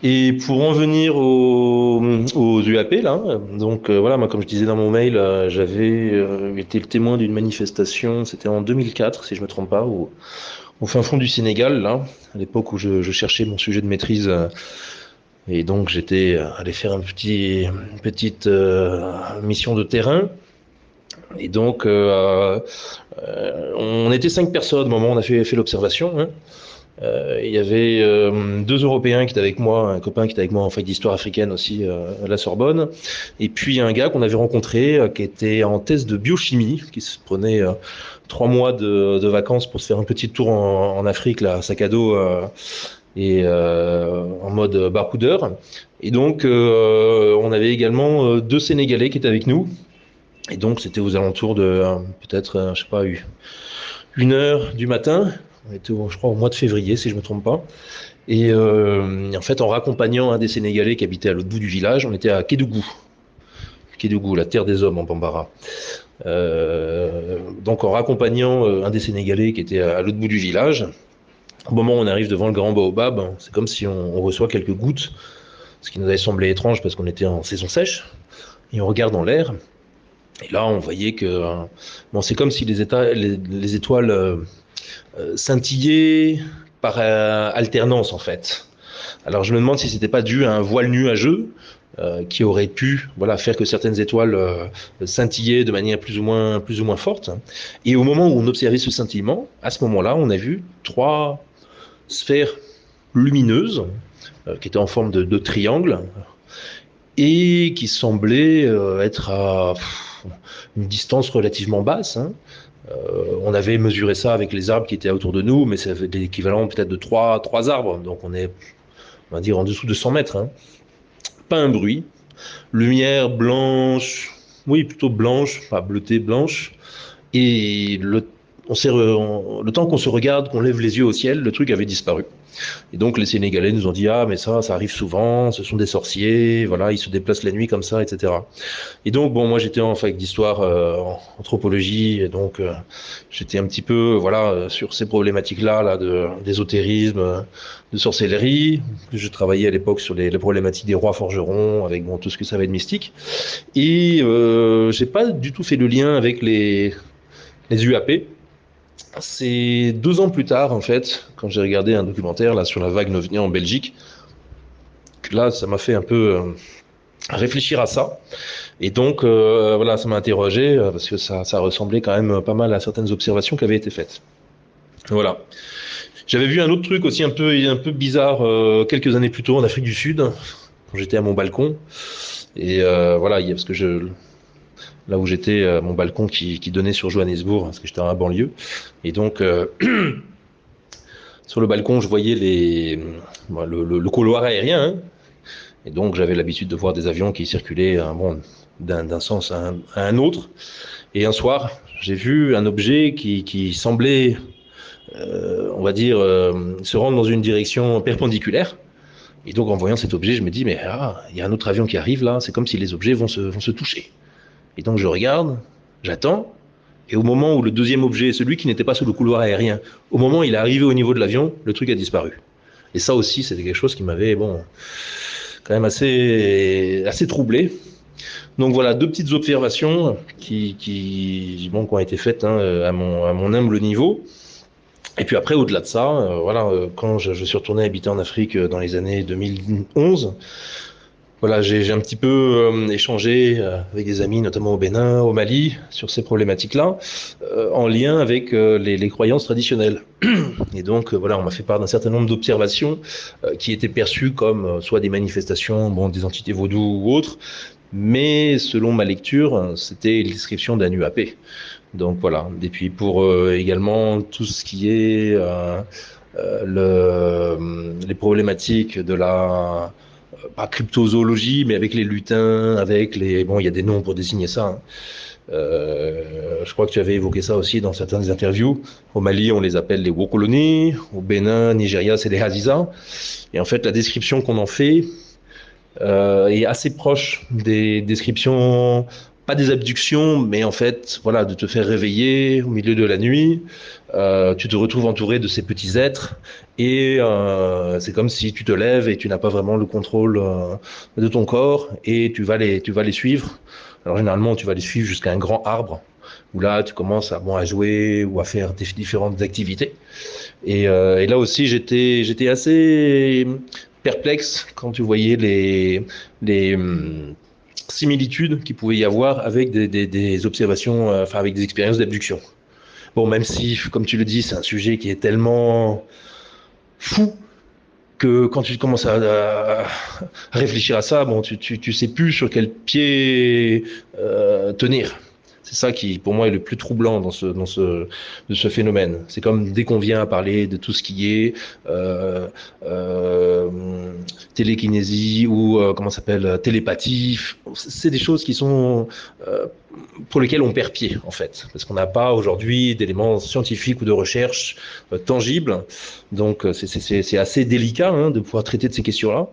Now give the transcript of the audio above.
Et pour en venir aux UAP, là, donc voilà, moi, comme je disais dans mon mail, j'avais été le témoin d'une manifestation, c'était en 2004, si je me trompe pas, au fin fond du Sénégal, là, à l'époque où je cherchais mon sujet de maîtrise. Et donc, j'étais allé faire une petite mission de terrain. Et donc, on était 5 personnes au moment où on a fait l'observation, hein. Il y avait 2 Européens qui étaient avec moi, un copain qui était avec moi en fac d'histoire africaine aussi à la Sorbonne, et puis un gars qu'on avait rencontré qui était en thèse de biochimie, qui se prenait 3 mois de vacances pour se faire un petit tour en Afrique, là, sac à dos et en mode baroudeur. Et donc, on avait également 2 Sénégalais qui étaient avec nous. Et donc, c'était aux alentours de peut-être, je sais pas, 1 heure du matin. On était, je crois, au mois de février, si je me trompe pas. Et en fait, en raccompagnant un des Sénégalais qui habitait à l'autre bout du village, on était à Kédougou. Kédougou, la terre des hommes en Bambara. Donc, en raccompagnant un des Sénégalais qui était à l'autre bout du village, au moment où on arrive devant le grand baobab, c'est comme si on reçoit quelques gouttes, ce qui nous avait semblé étrange parce qu'on était en saison sèche. Et on regarde dans l'air, et là, on voyait que bon, c'est comme si les étoiles scintillaient par alternance, en fait. Alors, je me demande si c'était pas dû à un voile nuageux qui aurait pu, voilà, faire que certaines étoiles scintillaient de manière plus ou moins forte. Et au moment où on observait ce scintillement, à ce moment-là, on a vu 3 sphères lumineuses qui étaient en forme de triangle et qui semblaient être à une distance relativement basse, hein. On avait mesuré ça avec les arbres qui étaient autour de nous, mais c'est l'équivalent peut-être de trois arbres. Donc on est, on va dire, en dessous de 100 mètres, hein. Pas un bruit. Lumière blanche, oui, plutôt blanche, pas bleutée, blanche. Et le temps qu'on se regarde, qu'on lève les yeux au ciel, le truc avait disparu. Et donc les Sénégalais nous ont dit ah mais ça arrive souvent, ce sont des sorciers, voilà ils se déplacent la nuit comme ça, etc. Et donc bon moi j'étais en fac d'histoire, en anthropologie et donc j'étais un petit peu voilà sur ces problématiques là d'ésotérisme, de sorcellerie. Je travaillais à l'époque sur les problématiques des rois forgerons avec bon tout ce que ça avait de mystique. Et j'ai pas du tout fait le lien avec les UAP. C'est 2 ans plus tard, en fait, quand j'ai regardé un documentaire là sur la vague Novnia en Belgique, que là, ça m'a fait un peu réfléchir à ça. Et donc, voilà, ça m'a interrogé parce que ça ressemblait quand même pas mal à certaines observations qui avaient été faites. Voilà. J'avais vu un autre truc aussi un peu bizarre quelques années plus tôt en Afrique du Sud, quand j'étais à mon balcon. Et voilà, parce que là où j'étais, mon balcon qui donnait sur Johannesburg, parce que j'étais dans la banlieue. Et donc, sur le balcon, je voyais le couloir aérien, hein. Et donc, j'avais l'habitude de voir des avions qui circulaient bon, d'un sens à un autre. Et un soir, j'ai vu un objet qui semblait, on va dire, se rendre dans une direction perpendiculaire. Et donc, en voyant cet objet, je me dis, mais ah, il y a un autre avion qui arrive là, c'est comme si les objets vont se toucher. Et donc, je regarde, j'attends, et au moment où le deuxième objet, celui qui n'était pas sur le couloir aérien, au moment où il est arrivé au niveau de l'avion, le truc a disparu. Et ça aussi, c'était quelque chose qui m'avait, bon, quand même assez troublé. Donc voilà, 2 petites observations bon, qui ont été faites hein, à mon humble niveau. Et puis après, au-delà de ça, voilà, quand je suis retourné habiter en Afrique dans les années 2011, voilà, j'ai un petit peu échangé avec des amis, notamment au Bénin, au Mali, sur ces problématiques-là, en lien avec les croyances traditionnelles. Et donc, voilà, on m'a fait part d'un certain nombre d'observations qui étaient perçues comme soit des manifestations, bon, des entités vaudou ou autres, mais selon ma lecture, c'était une description d'un UAP. Donc voilà. Et puis pour également tout ce qui est les problématiques de la pas cryptozoologie, mais avec les lutins, avec les bon, il y a des noms pour désigner ça, hein. Je crois que tu avais évoqué ça aussi dans certaines interviews. Au Mali, on les appelle les Wokoloni. Au Bénin, Nigeria, c'est les Haziza. Et en fait, la description qu'on en fait est assez proche des descriptions pas des abductions, mais en fait, voilà, de te faire réveiller au milieu de la nuit. Tu te retrouves entouré de ces petits êtres et c'est comme si tu te lèves et tu n'as pas vraiment le contrôle de ton corps et tu vas les suivre. Alors généralement, tu vas les suivre jusqu'à un grand arbre où là, tu commences à, bon, à jouer ou à faire différentes activités. Et là aussi, j'étais assez perplexe quand tu voyais les similitudes qu'il pouvait y avoir avec des observations, enfin avec des expériences d'abduction. Bon, même si, comme tu le dis, c'est un sujet qui est tellement fou que quand tu commences à réfléchir à ça, bon, tu sais plus sur quel pied tenir. C'est ça qui, pour moi, est le plus troublant de ce phénomène. C'est comme dès qu'on vient à parler de tout ce qui est euh, euh, télékinésie ou comment ça s'appelle télépathie, c'est des choses qui sont pour lesquelles on perd pied en fait, parce qu'on n'a pas aujourd'hui d'éléments scientifiques ou de recherche tangibles. Donc c'est assez délicat hein, de pouvoir traiter de ces questions-là.